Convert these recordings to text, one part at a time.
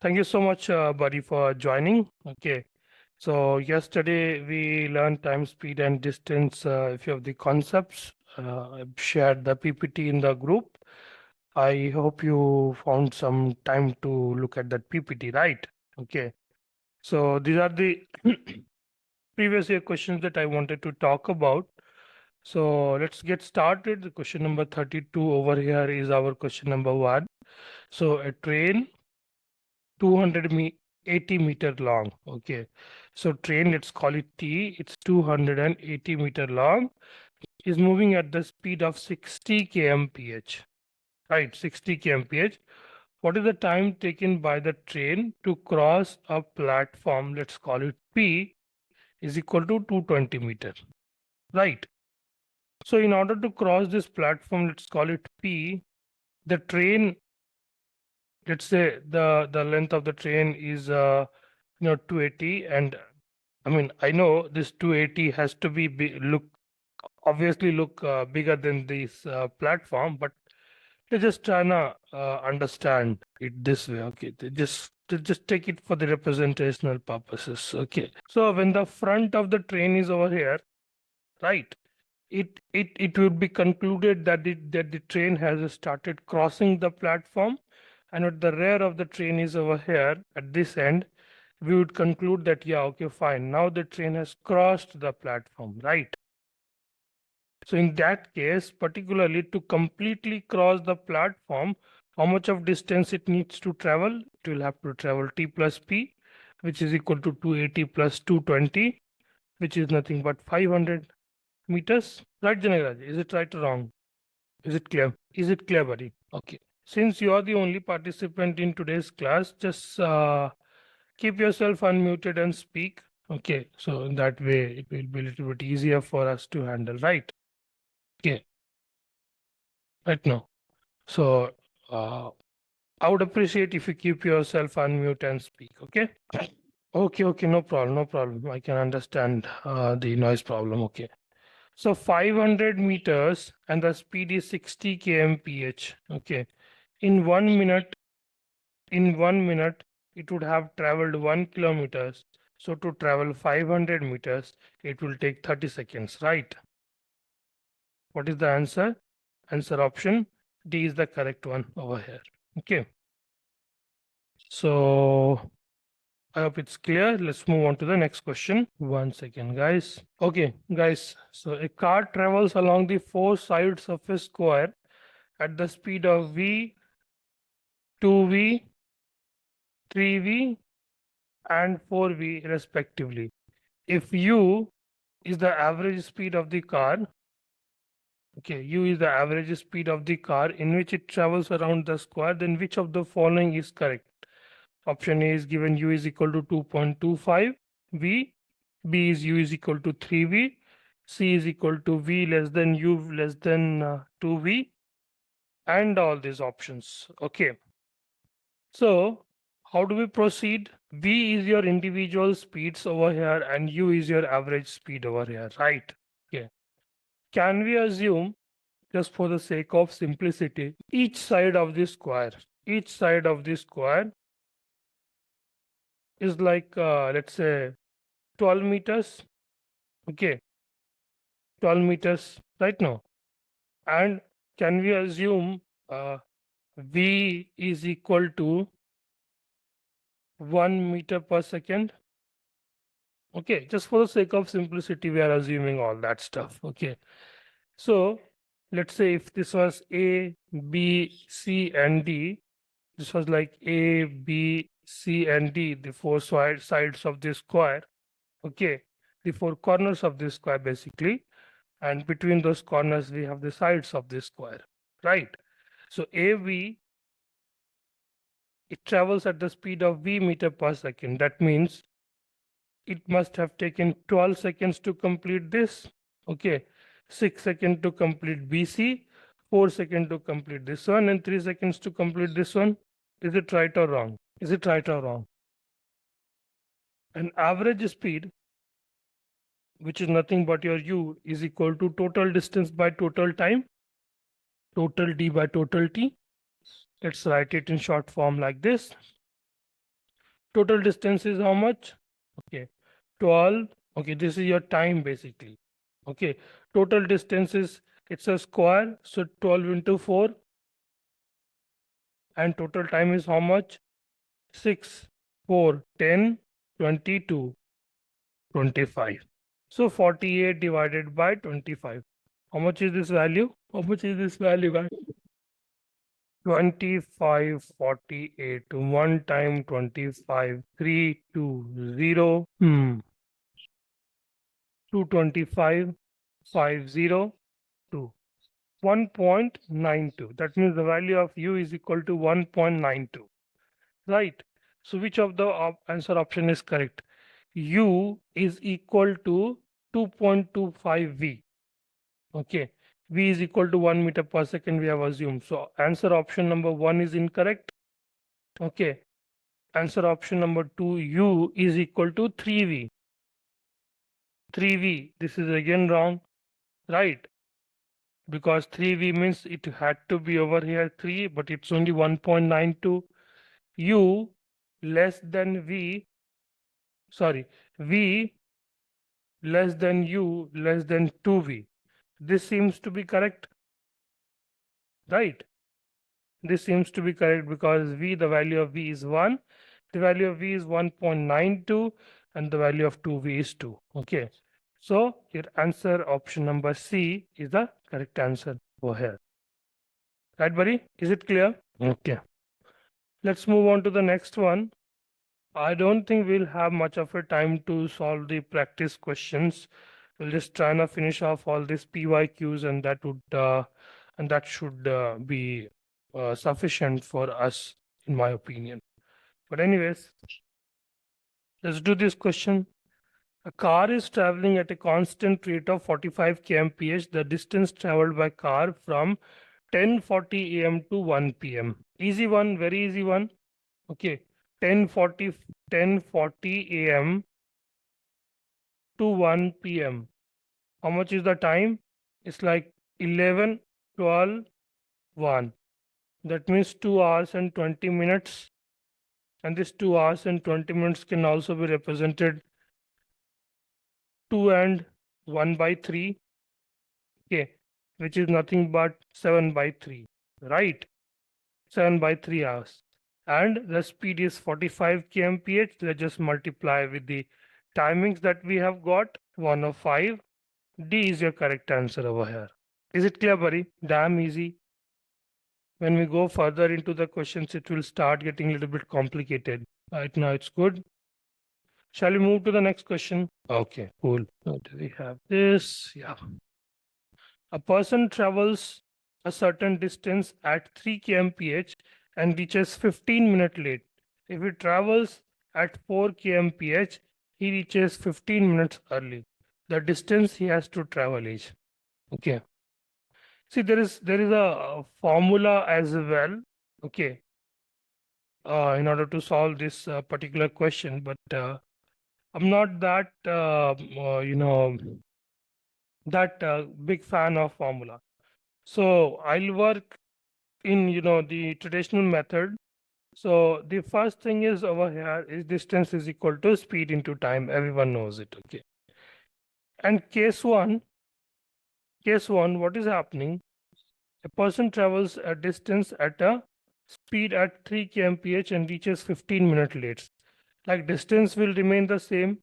Thank you so much, buddy, for joining. Okay. So yesterday we learned time, speed, and distance, a few of the concepts. I've shared the PPT in the group. I hope you found some time to look at that PPT, right? Okay. So these are the previous year questions that I wanted to talk about. So let's get started. The question number 32 over here is our question number 1. So a train 280 meter long. Okay. So train, let's call it T. It's 280 meter long. Is moving at the speed of 60 kmph. Right, 60 kmph. What is the time taken by the train to cross a platform? Let's call it P is equal to 220 meter. Right. So in order to cross this platform, let's call it P, the train, let's say the length of the train is 280, and I mean I know this 280 has to be look obviously look bigger than this platform, but they just trying to understand it this way. Okay, they just take it for the representational purposes. Okay, so when the front of the train is over here, right, it would be concluded that the train has started crossing the platform, and at the rear of the train is over here at this end, we would conclude that yeah, okay, fine, now the train has crossed the platform, right? So in that case, particularly to completely cross the platform, how much of distance it needs to travel? It will have to travel T plus P, which is equal to 280 plus 220, which is nothing but 500 meters. Right, Janagraj? Is it right or wrong? Is it clear? Is it clear, buddy? Okay. Since you are the only participant in today's class, just keep yourself unmuted and speak. Okay. So in that way, it will be a little bit easier for us to handle, right? Okay. Right now. So I would appreciate if you keep yourself unmute and speak. Okay. Okay. No problem. No problem. I can understand the noise problem. Okay. So 500 meters and the speed is 60 kmph. Okay. In 1 minute, it would have traveled 1 kilometers. So to travel 500 meters, it will take 30 seconds, right? What is the answer? Answer option D is the correct one over here. Okay. So I hope it's clear. Let's move on to the next question. 1 second, guys. Okay, guys. So a car travels along the 4 sides of a square at the speed of V, 2V, 3V, and 4V respectively. If U is the average speed of the car, okay, U is the average speed of the car in which it travels around the square, then which of the following is correct? Option A is given U is equal to 2.25 V, B is U is equal to 3V, C is equal to V less than U less than 2V, and all these options. Okay. So how do we proceed? V is your individual speeds over here and U is your average speed over here, right? Okay. Can we assume, just for the sake of simplicity, each side of this square is like, let's say 12 meters. Okay. 12 meters right now. And can we assume V is equal to 1 meter per second? Okay, just for the sake of simplicity, we are assuming all that stuff. Okay, so let's say if this was A, B, C, and D, this was like A, B, C, and D, the 4 sides of this square. Okay, the 4 corners of this square basically, and between those corners we have the sides of this square, right? So AV, it travels at the speed of V meter per second. That means it must have taken 12 seconds to complete this. Okay, 6 seconds to complete BC, 4 seconds to complete this one, and 3 seconds to complete this one. Is it right or wrong? Is it right or wrong? An average speed, which is nothing but your U, is equal to total distance by total time, total D by total T. Let's write it in short form like this. Total distance is how much? Okay, 12. Okay, this is your time basically. Okay, total distance is, it's a square, so 12 into 4, and total time is how much? 6, 4, 10, 22, 25. So 48 divided by 25. How much is this value? How much is this value, guys? 25, 48. One time 25, 3, 2, 0. 225, 50, 2. 1.92. That means the value of u is equal to 1.92. Right. So which of the answer option is correct? U is equal to 2.25 V. Okay. V is equal to 1 meter per second, we have assumed. So answer option number 1 is incorrect. Okay. Answer option number 2, U is equal to 3V. 3V. This is again wrong. Right. Because 3V means it had to be over here 3, but it's only 1.92. U less than V, sorry, V less than U less than 2V. This seems to be correct, right? This seems to be correct because V, the value of V is 1, the value of V is 1.92, and the value of 2V is 2. Okay, so your answer option number C is the correct answer over here. Right, buddy? Is it clear? Okay. Let's move on to the next one. I don't think we'll have much of a time to solve the practice questions. We'll just try and finish off all these PYQs, and that should be sufficient for us, in my opinion. But anyways, let's do this question. A car is traveling at a constant rate of 45 kmph. The distance traveled by car from 10:40 a.m. to 1 p.m. Easy one, very easy one. Okay, 10:40 a.m. to 1 p.m. How much is the time? It's like 11, 12, 1. That means 2 hours and 20 minutes. And this 2 hours and 20 minutes can also be represented 2 and 1 by 3. Okay, which is nothing but 7 by 3. Right? 7 by 3 hours. And the speed is 45 kmph. Let's just multiply with the timings that we have got, 105. D is your correct answer over here. Is it clear, buddy? Damn easy. When we go further into the questions, it will start getting a little bit complicated. Right now, it's good. Shall we move to the next question? Okay, cool. So do we have this? Yeah. A person travels a certain distance at 3 kmph and reaches 15 minutes late. If he travels at 4 kmph, he reaches 15 minutes early. The distance he has to travel is. Okay. See, there is a formula as well. Okay. In order to solve this particular question, but I'm not that big fan of formula. So I'll work in the traditional method. So the first thing is over here is distance is equal to speed into time. Everyone knows it. Okay. And case one, what is happening? A person travels a distance at a speed at 3 kmph and reaches 15 minutes late. Like distance will remain the same.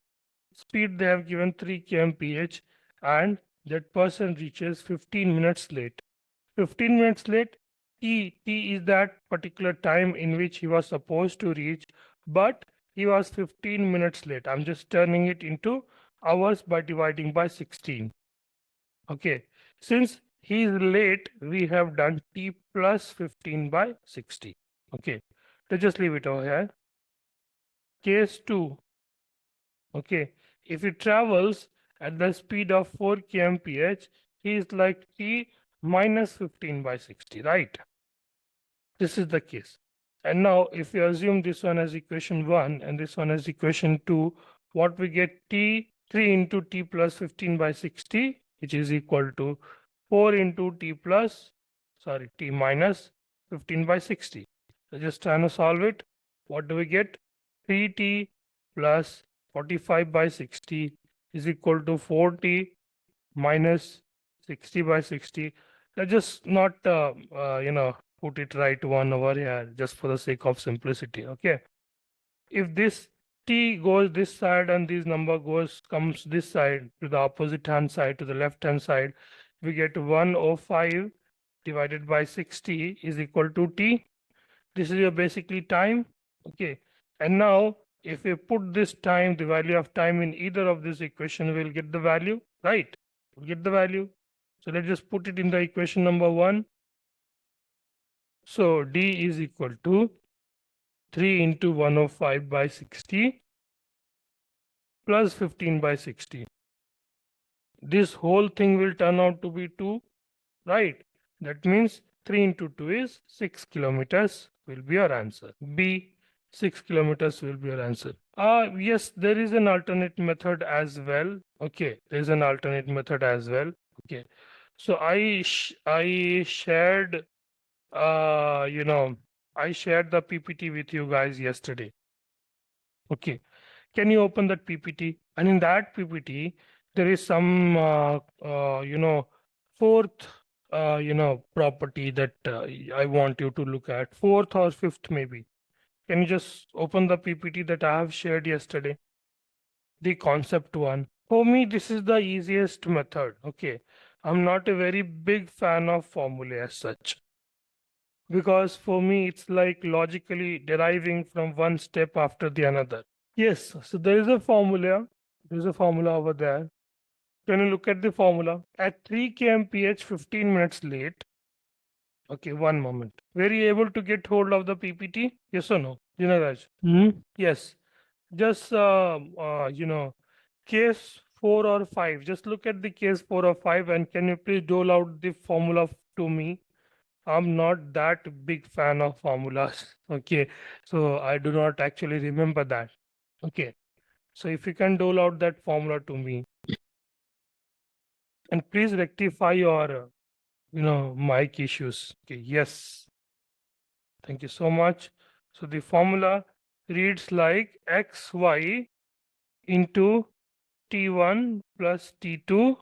Speed they have given 3 kmph and that person reaches 15 minutes late. 15 minutes late, T is that particular time in which he was supposed to reach, but he was 15 minutes late. I'm just turning it into hours by dividing by 16. Okay, since he is late, we have done T plus 15 by 60. Okay, let's just leave it over here. Case 2. Okay, if he travels at the speed of 4 kmph, he is like T minus 15 by 60, right? This is the case. And now if we assume this one as equation 1 and this one as equation 2, what we get? T 3 into T plus 15 by 60, which is equal to 4 into T minus 15 by 60. So just trying to solve it. What do we get? 3t plus 45 by 60 is equal to 4t minus 60 by 60. Let's just not, put it right one over here just for the sake of simplicity. Okay. If this t goes this side and this number comes this side to the opposite hand side, to the left hand side, we get 105 divided by 60 is equal to t. This is your basically time. Okay. And now if we put this time, the value of time in either of this equation, we'll get the value, right? We'll get the value. So let's just put it in the equation number 1. So d is equal to 3 into 105 by 60 plus 15 by 60. This whole thing will turn out to be 2, right? That means 3 into 2 is 6 kilometers will be your answer. B, 6 kilometers will be your answer. Yes, there is an alternate method as well. Okay, there is an alternate method as well. Okay, so I shared, I shared the PPT with you guys yesterday. Okay, can you open that PPT? And in that PPT, there is some, fourth, property that I want you to look at, fourth or fifth maybe. Can you just open the PPT that I have shared yesterday? The concept one. For me, this is the easiest method. Okay, I'm not a very big fan of formulae as such, because for me, it's like logically deriving from one step after the another. Yes, so there is a formula. There's a formula over there. Can you look at the formula? At 3 kmph, 15 minutes late. Okay, one moment. Were you able to get hold of the PPT? Yes or no? Dinaraj? Yes. Just, case 4 or 5. Just look at the case 4 or 5 and can you please dole out the formula to me? I'm not that big fan of formulas. Okay, so I do not actually remember that. Okay, so if you can dole out that formula to me, and please rectify your, mic issues. Okay, yes. Thank you so much. So the formula reads like xy into t1 plus t2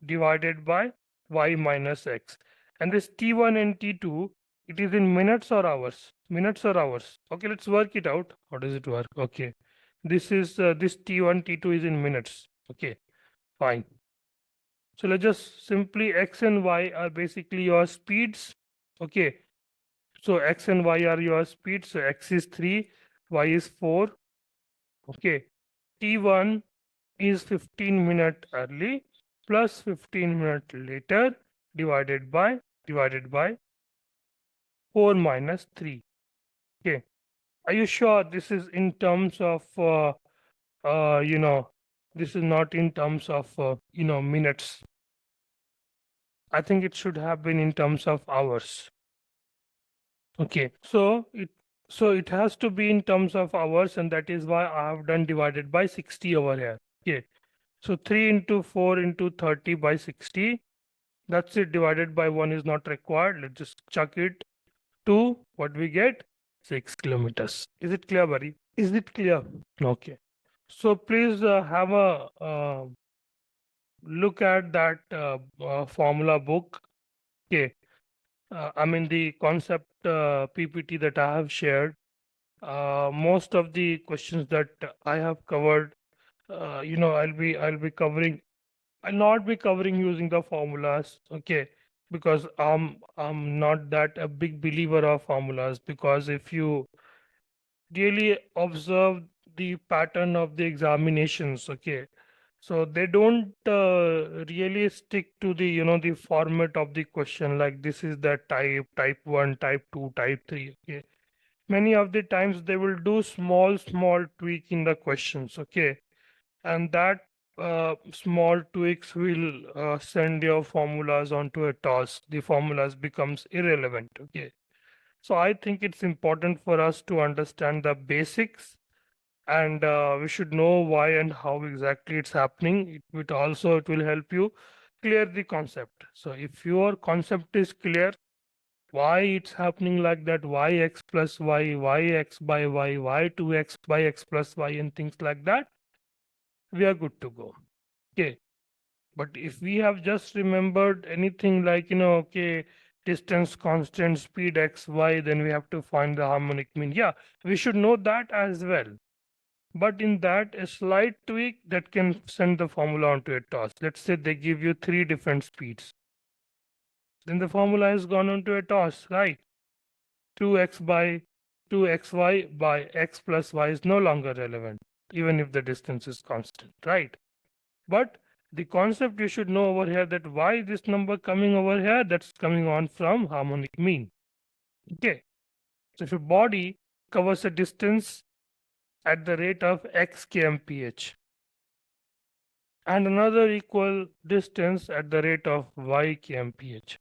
divided by y minus x. And this t1 and t2, it is in minutes or hours? Minutes or hours? Okay, let's work it out. How does it work? Okay, this is this t1, t2 is in minutes. Okay, fine. So let's just simply x and y are basically your speeds. Okay, so x and y are your speeds. So x is 3, y is 4. Okay, t1 is 15 minutes early plus 15 minutes later divided by 4 minus 3. Okay, are you sure this is in terms of this is not in terms of minutes? I think it should have been in terms of hours. Okay, so it has to be in terms of hours, and that is why I have done divided by 60 over here. Okay, so 3 into 4 into 30 by 60. That's it. Divided by 1 is not required. Let's just chuck it. 2, what we get? 6 kilometers. Is it clear, buddy? Is it clear? Okay. So please have a look at that formula book. Okay. I mean the concept PPT that I have shared. Most of the questions that I have covered, I'll be covering. I'll not be covering using the formulas. Okay, because I'm not that a big believer of formulas, because if you really observe the pattern of the examinations, okay, so they don't really stick to the the format of the question, like this is the type 1, type 2, type 3. Okay, many of the times they will do small tweak in the questions. Okay, and that small tweaks will send your formulas onto a toss. The formulas becomes irrelevant. Okay, so I think it's important for us to understand the basics, and we should know why and how exactly it's happening. It will help you clear the concept. So if your concept is clear, Why it's happening like that? Why x plus y, why x by y, why 2x by x plus y, and things like that? We are good to go. Okay. But if we have just remembered anything like, okay, distance constant, speed x, y, then we have to find the harmonic mean. Yeah, we should know that as well. But in that, a slight tweak that can send the formula onto a toss. Let's say they give you three different speeds. Then the formula has gone onto a toss, right? 2x by 2xy by x plus y is no longer relevant, even if the distance is constant, right? But the concept you should know over here, that why this number coming over here, that's coming on from harmonic mean. Okay. So if a body covers a distance at the rate of x kmph and another equal distance at the rate of y kmph,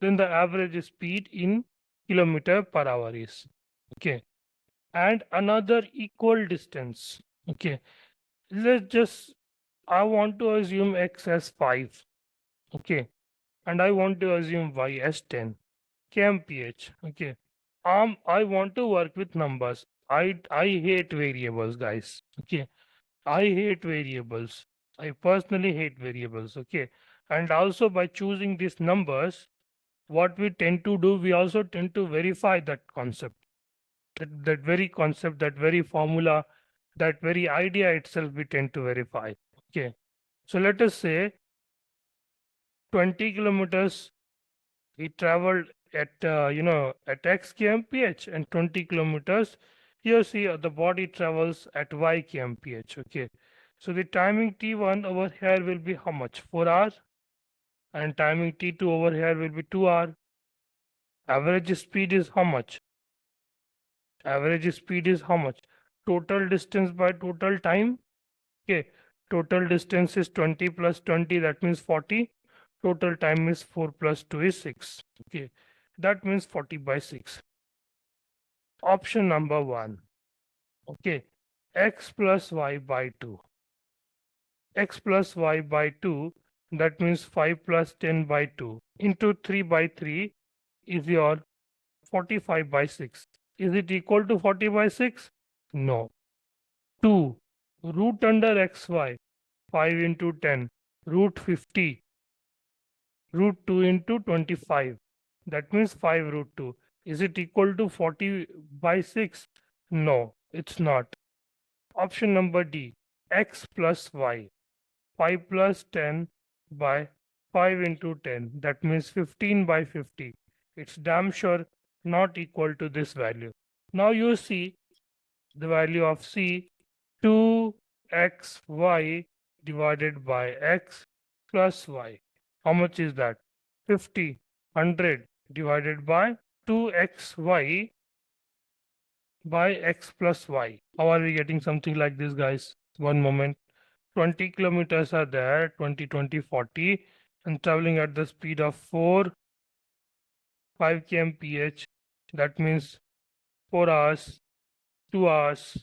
then the average speed in kilometer per hour is, okay, and another equal distance, okay, let's just, I want to assume x as 5, okay, and I want to assume y as 10 kmph, okay. I want to work with numbers. I hate variables, guys, okay. I hate variables. I personally hate variables, okay. And also by choosing these numbers, what we tend to do, we also tend to verify that concept, that very concept, that very formula, that very idea itself, we tend to verify, okay. So let us say 20 kilometers he traveled at at x kmph, and 20 kilometers here, see, the body travels at y kmph, okay. So the timing t1 over here will be how much? 4 hours. And timing t2 over here will be 2 hours. Average speed is how much? Average speed is how much? Total distance by total time. Okay. Total distance is 20 plus 20, that means 40. Total time is 4 plus 2 is 6. Okay. That means 40 by 6. Option number 1. Okay. X plus y by 2. X plus y by 2, that means 5 plus 10 by 2 into 3 by 3 is your 45 by 6. Is it equal to 40 by 6? No. 2 root under xy, 5 into 10, root 50, root 2 into 25. That means 5 root 2. Is it equal to 40 by 6? No, it's not. Option number D, x plus y, 5 plus 10 by 5 into 10. That means 15 by 50. It's damn sure not equal to this value. Now you see the value of C, 2xy divided by x plus y. How much is that? 50, 100 divided by 2xy by x plus y. How are we getting something like this, guys? One moment. 20 kilometers are there, 20, 20, 40, and traveling at the speed of 4, 5 kmph. That means 4 hours, 2 hours.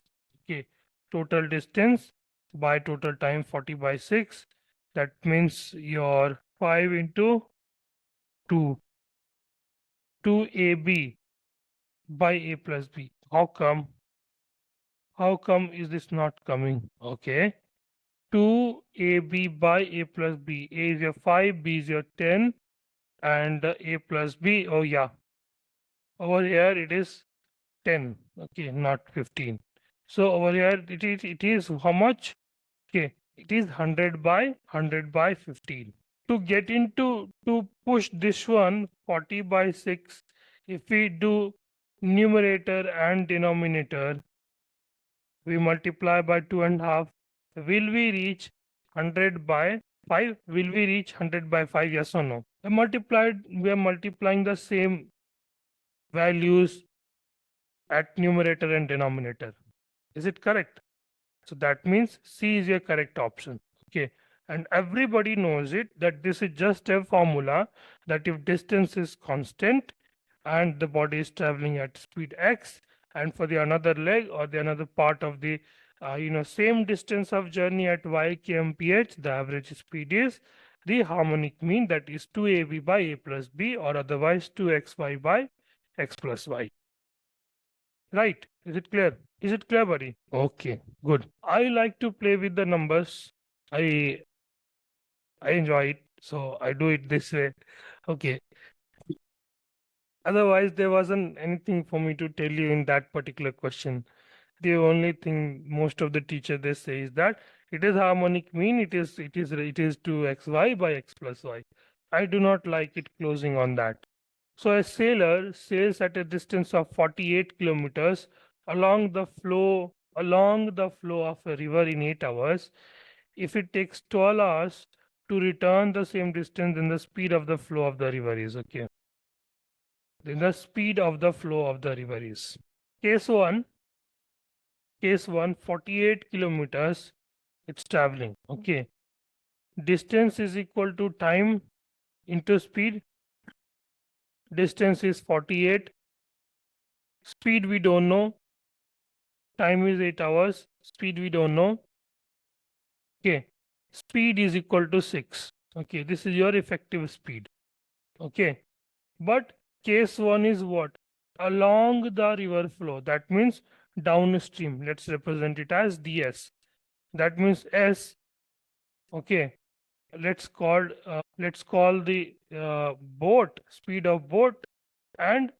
Okay. Total distance by total time 40 by 6. That means your 5 into 2, 2ab by a plus b. How come? How come is this not coming? Okay. 2ab by a plus b. A is your 5, b is your 10, and a plus b. Oh yeah. Over here it is 10. Okay, not 15. So over here it is how much? Okay, it is 100 by 15. To get into, to push this one 40 by 6, if we do numerator and denominator, we multiply by 2.5. Will we reach 100 by 5? Will we reach 100 by 5? Yes or no? We are multiplying the same values at numerator and denominator. Is it correct? So that means C is your correct option. Okay. And everybody knows it, that this is just a formula, that if distance is constant and the body is traveling at speed x, and for the another leg or the another part of the same distance of journey at y kmph, the average speed is the harmonic mean, that is 2ab by a plus b, or otherwise 2xy by x plus y. Right? Is it clear? Is it clear, buddy? Okay, good. I like to play with the numbers. I enjoy it, so I do it this way. Okay. Otherwise, there wasn't anything for me to tell you in that particular question. The only thing most of the teacher they say is that it is harmonic mean, it is 2xy by x plus y. I do not like it closing on that. So a sailor sails at a distance of 48 kilometers along the flow of a river in 8 hours. If it takes 12 hours to return the same distance, then the speed of the flow of the river is okay. Then the speed of the flow of the river is. Case 1, 48 kilometers it's traveling. Okay. Distance is equal to time into speed. Distance is 48. Speed we don't know. Time is 8 hours. Speed we don't know. Okay. Speed is equal to 6. Okay. This is your effective speed. Okay. But case 1 is what? Along the river flow. That means downstream. Let's represent it as ds. That means s. Okay. Let's call the boat, speed of boat, and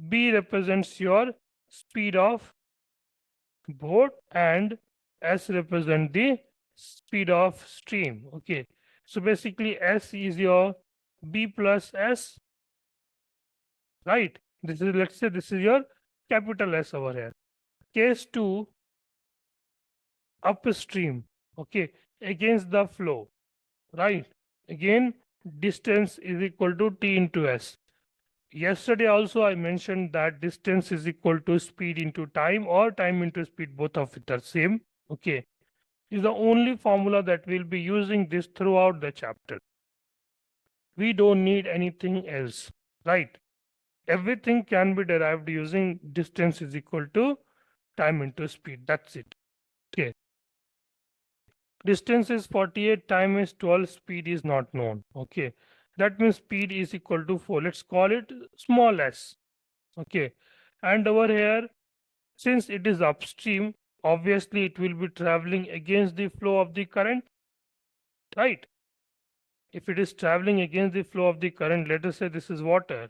b represents your speed of boat, and s represent the speed of stream. Okay, so basically s is your b plus s, right? This is, let's say this is your capital S over here. Case 2, upstream. Okay, against the flow, right? Again, distance is equal to t into s. Yesterday also I mentioned that distance is equal to speed into time, or time into speed, both of it are same. Okay, is the only formula that we'll be using this throughout the chapter. We don't need anything else, right? Everything can be derived using distance is equal to time into speed. That's it. Okay. Distance is 48, time is 12, speed is not known. Okay. That means speed is equal to 4. Let's call it small s. Okay. And over here, since it is upstream, obviously it will be traveling against the flow of the current, right? If it is traveling against the flow of the current, let us say this is water,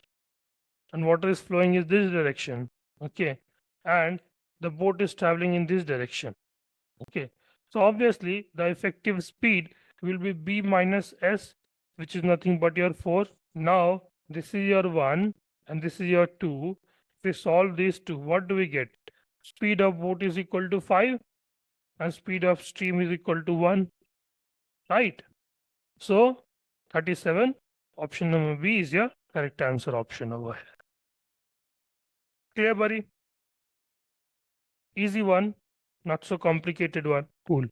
and water is flowing in this direction. Okay. And the boat is traveling in this direction. Okay. So obviously the effective speed will be b minus s, which is nothing but your 4. Now this is your 1 and this is your 2. If we solve these two, what do we get? Speed of boat is equal to 5 and speed of stream is equal to 1, right? So 37, option number B is your correct answer option over here. Clear, buddy? Easy one, not so complicated one. Cool.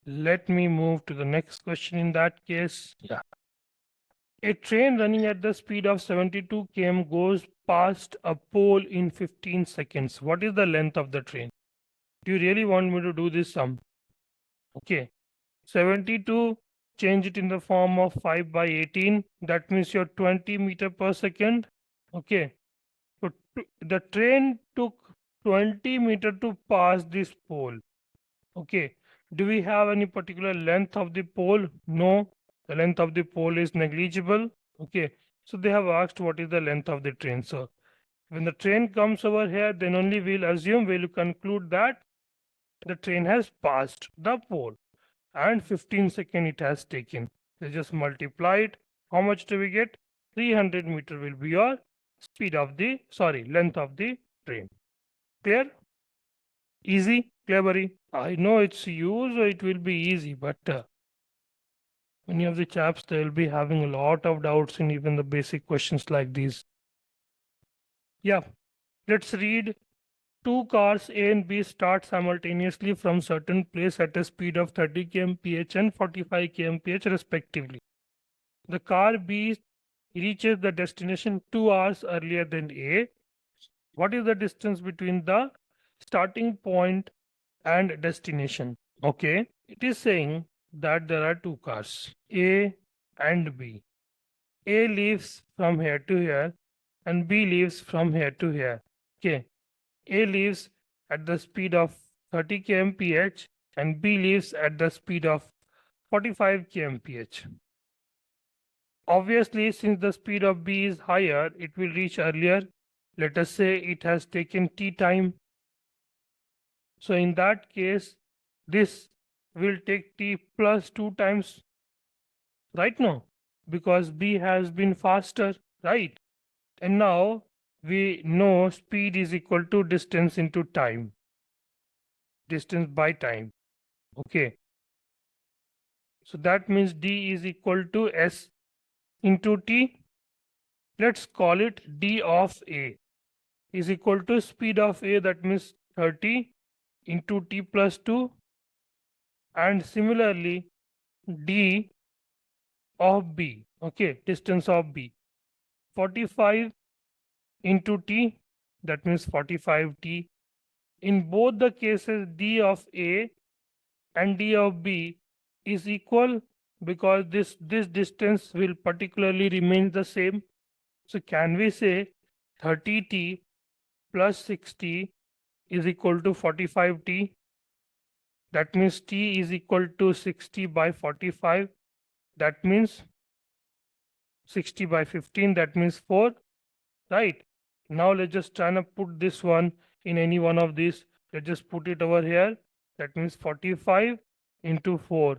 Let me move to the next question in that case. Yeah. A train running at the speed of 72 km goes past a pole in 15 seconds. What is the length of the train? Do you really want me to do this sum? Okay. 72, change it in the form of 5 by 18. That means your 20 meter per second. Okay. So the train took 20 meter to pass this pole. Okay. Do we have any particular length of the pole? No. The length of the pole is negligible. Okay. So they have asked what is the length of the train. So when the train comes over here, then only we'll conclude that the train has passed the pole and 15 seconds it has taken. They just multiply it. How much do we get? 300 meter will be your length of the train. Clear? Easy? Clear, buddy? I know it's you, so it will be easy, but many of the chaps, they will be having a lot of doubts in even the basic questions like these. Yeah, let's read. Two cars A and B start simultaneously from certain place at a speed of 30 km/h and 45 km/h respectively. The car B reaches the destination 2 hours earlier than A. What is the distance between the starting point and destination? Okay, it is saying that there are two cars, A and B. A leaves from here to here and B leaves from here to here. Okay. A leaves at the speed of 30 kmph and B leaves at the speed of 45 kmph. Obviously, since the speed of B is higher, it will reach earlier. Let us say it has taken T time. So in that case, this will take T plus 2 times, right now, because B has been faster, right? And now we know speed is equal to distance into time, distance by time. Okay. So that means D is equal to S into T. Let's call it D of A is equal to speed of A, that means 30 into T plus 2, and similarly D of B, okay, distance of B, 45 into T, that means 45T. In both the cases, D of A and D of B is equal because this distance will particularly remain the same. So can we say 30T plus 60 is equal to 45T? That means T is equal to 60 by 45. That means 60 by 15. That means 4. Right. Now let's just try to put this one in any one of these. Let's just put it over here. That means 45 into 4.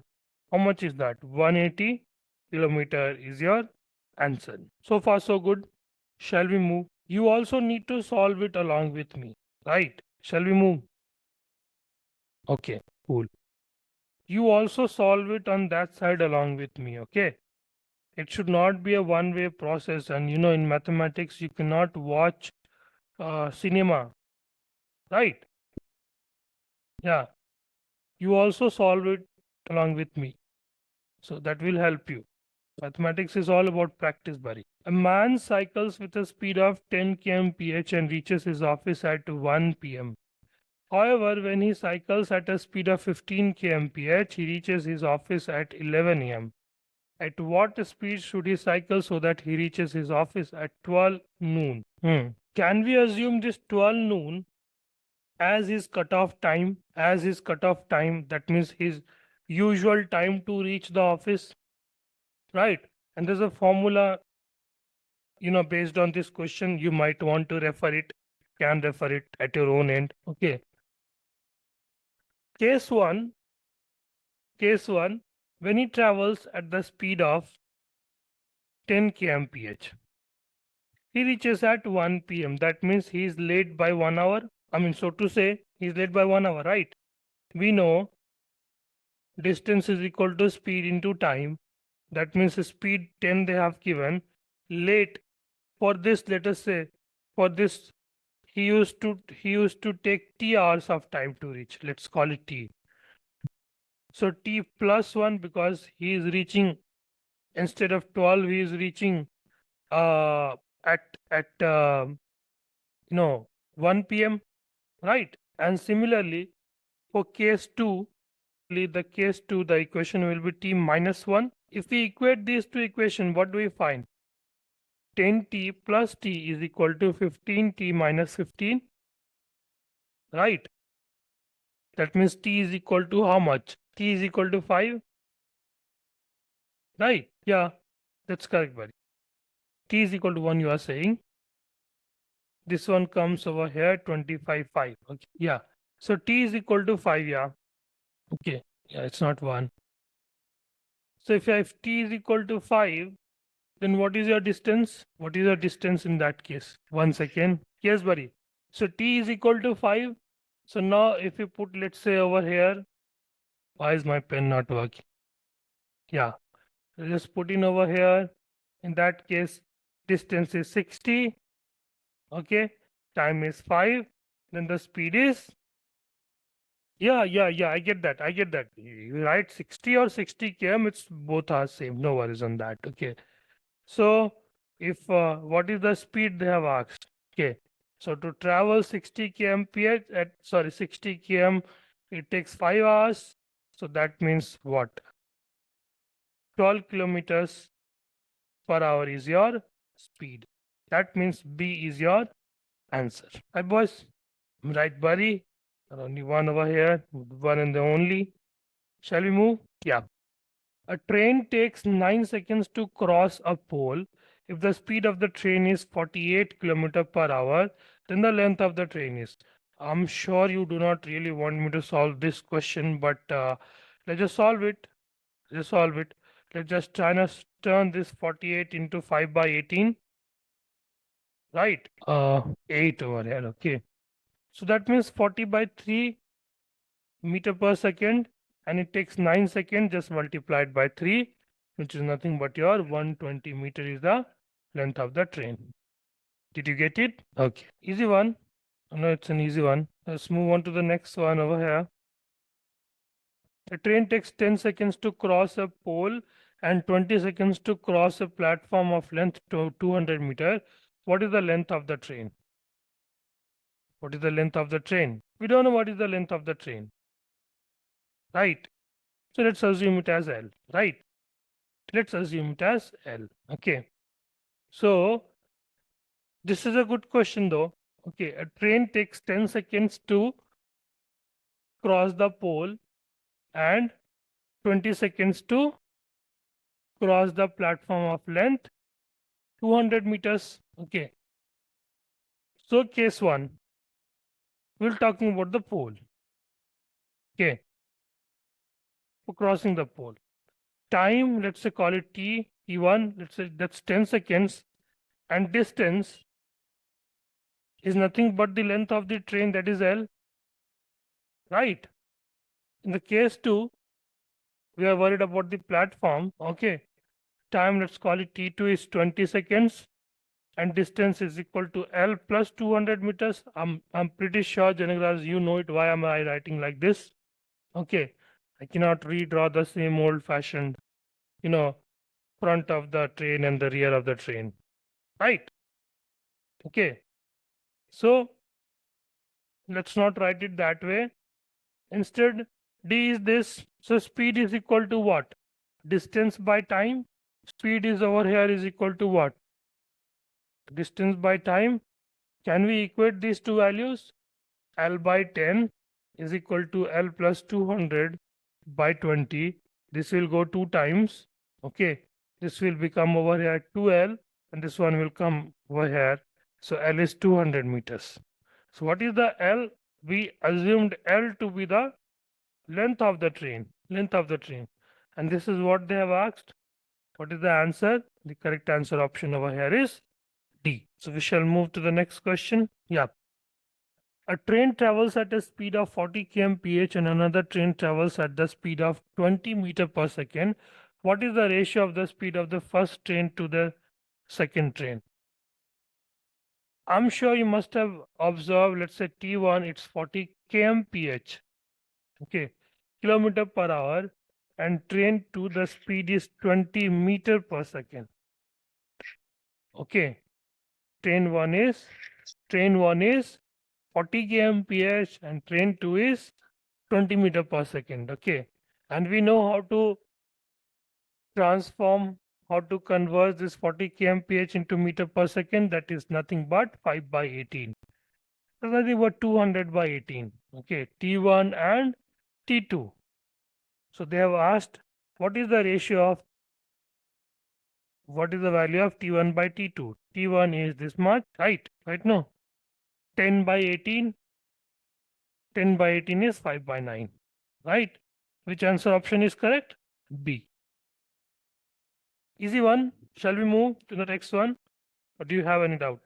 How much is that? 180 kilometer is your answer. So far so good. Shall we move? You also need to solve it along with me. Right. Shall we move? Okay, cool. You also solve it on that side along with me. Okay. It should not be a one-way process. And in mathematics, you cannot watch cinema, right? Yeah, you also solve it along with me. So that will help you. Mathematics is all about practice, buddy. A man cycles with a speed of 10 kmph and reaches his office at 1 p.m. However, when he cycles at a speed of 15 kmph, he reaches his office at 11 a.m. At what speed should he cycle so that he reaches his office at 12 noon? Can we assume this 12 noon as his cutoff time? That means his usual time to reach the office, right? And there's a formula, based on this question. You might want to refer it, can refer it at your own end. Okay. Case 1, when he travels at the speed of 10 kmph, he reaches at 1 p.m. That means he is late by 1 hour. So to say, he is late by 1 hour, right? We know distance is equal to speed into time. That means speed 10 they have given. Late, for this, let us say, for this, he used to take T hours of time to reach. Let's call it T. So T plus 1, because he is reaching, instead of 12, he is reaching at 1 p.m. right? And similarly, for case 2, the equation will be T minus 1. If we equate these two equations, what do we find? 10T plus T is equal to 15T minus 15, right? That means T is equal to how much? T is equal to 5, right? Yeah, that's correct, buddy. T is equal to 1, you are saying. This one comes over here, 25, 5. Okay, yeah. So T is equal to 5, yeah. Okay, yeah, it's not 1. So if T is equal to 5, then what is your distance? What is your distance in that case? 1 second. Yes, buddy. So T is equal to 5. So now if you put, let's say over here, why is my pen not working? Yeah, just put in over here. In that case, distance is 60. Okay, time is 5. Then the speed is, yeah, I get that. You write 60 or 60 km, it's both are same. No worries on that. Okay. So if what is the speed they have asked? Okay. So to travel 60 kmph at 60 km, it takes 5 hours. So that means what? 12 kilometers per hour is your speed. That means B is your answer. Right, boys? Right, buddy? Only one over here, one and the only. Shall we move? Yeah. A train takes 9 seconds to cross a pole. If the speed of the train is 48 km per hour, then the length of the train is. I'm sure you do not really want me to solve this question, but let's just solve it. Let's solve it. Let's just try to turn this 48 into 5 by 18. Right? 8 over here. Okay. So that means 40 by 3 meter per second, and it takes 9 seconds just multiplied by 3, which is nothing but your 120 meter is the length of the train. Did you get it? Okay. Easy one. No, it's an easy one. Let's move on to the next one over here. A train takes 10 seconds to cross a pole and 20 seconds to cross a platform of length to 200 meter. What is the length of the train? What is the length of the train? We don't know what is the length of the train. Right? So let's assume it as L. Right? Let's assume it as L. Okay. So this is a good question though. Okay, a train takes 10 seconds to cross the pole and 20 seconds to cross the platform of length 200 meters. Okay. So case 1, we're talking about the pole. Okay. For crossing the pole. Time, let's say call it T1, let's say that's 10 seconds, and distance is nothing but the length of the train, that is L. Right? In the case 2, we are worried about the platform. Okay. Time, let's call it T2 is 20 seconds, and distance is equal to L plus 200 meters. I'm pretty sure, Janagraj, you know it. Why am I writing like this? Okay. I cannot redraw the same old fashioned, front of the train and the rear of the train. Right? Okay. So let's not write it that way. Instead, D is this. So speed is equal to what? Distance by time. Speed is over here is equal to what? Distance by time. Can we equate these two values? L by 10 is equal to L plus 200 by 20. This will go 2 times. Okay. This will become over here 2L, and this one will come over here. So L is 200 meters. So what is the L? We assumed L to be the length of the train. Length of the train. And this is what they have asked. What is the answer? The correct answer option over here is D. So we shall move to the next question. Yeah. A train travels at a speed of 40 km/h and another train travels at the speed of 20 meter per second. What is the ratio of the speed of the first train to the second train? I'm sure you must have observed, let's say T1, it's 40 km/h. Okay, kilometer per hour, and train 2, the speed is 20 meter per second. Okay, train 1 is 40 km/h and train 2 is 20 meter per second. Okay, and we know how to convert this 40 km/h into meter per second. That is nothing but 5 by 18. That's nothing but 200 by 18. Okay, T1 and T2. So they have asked what is the ratio of, what is the value of T1 by T2? T1 is this much, right? Right now, 10 by 18. 10 by 18 is 5 by 9, right? Which answer option is correct? B. Easy one. Shall we move to the next one? Or do you have any doubt?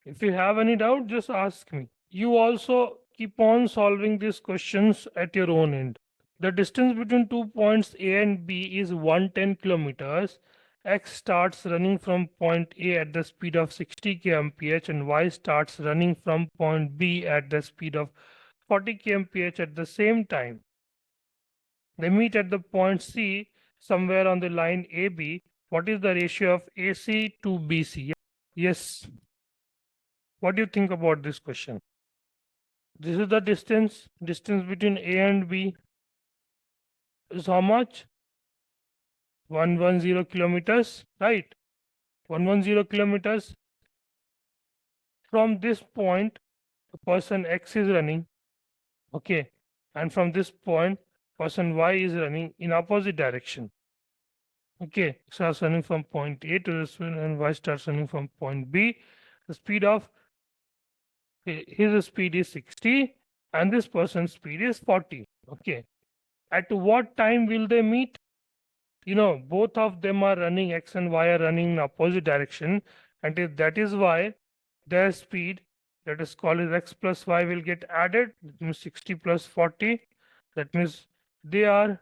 If you have any doubt, just ask me. You also keep on solving these questions at your own end. The distance between 2 points A and B is 110 kilometers. X starts running from point A at the speed of 60 km/h and Y starts running from point B at the speed of 40 km/h at the same time. They meet at the point C somewhere on the line AB. What is the ratio of AC to BC? Yes. What do you think about this question? This is the distance between A and B is how much? 110 kilometers, right? 110 kilometers. From this point, person X is running, okay, and from this point, person Y is running in opposite direction. Okay, starts running from point A to this one, and Y starts running from point B. The speed of his speed is 60, and this person's speed is 40. Okay, at what time will they meet? You know, both of them are running, X and Y are running in opposite direction, and that is why their speed, that is called as X plus Y, will get added. That means 60 plus 40. That means they are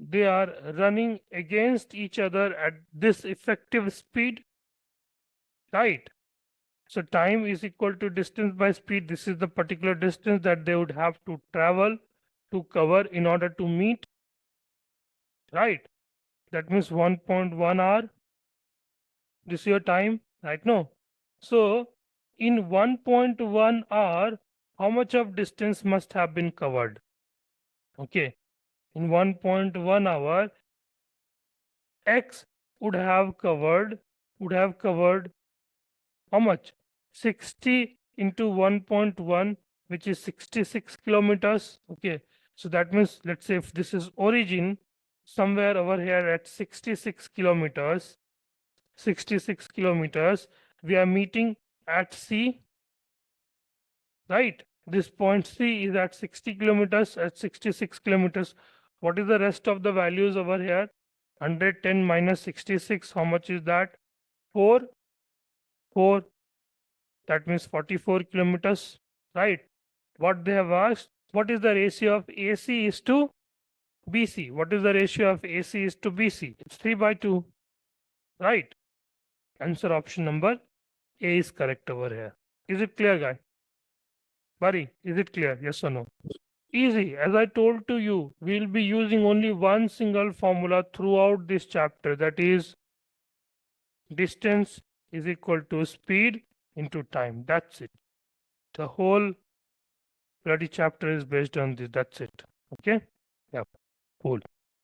running against each other at this effective speed, right? So time is equal to distance by speed. This is the particular distance that they would have to travel to cover in order to meet, right? That means 1.1 hour. This is your time, right? No. So in 1.1 hour, how much of distance must have been covered? Okay. In 1.1 hour, X would have covered how much? 60 into 1.1, which is 66 kilometers. Okay. So that means, let's say if this is origin, somewhere over here at 66 kilometers, we are meeting at C, right? This point C is at 60 kilometers, at 66 kilometers. What is the rest of the values over here? 110 minus 66, how much is that? 4. That means 44 kilometers, right? What they have asked, what is the ratio of AC is to BC? What is the ratio of AC is to BC? It's 3/2, right? Answer option number A is correct over here. Is it clear, guy? Bari, is it clear? Yes or no? Easy. As I told to you, we'll be using only one single formula throughout this chapter. That is, distance is equal to speed into time. That's it. The whole bloody chapter is based on this. That's it. Okay? Yeah. Cool.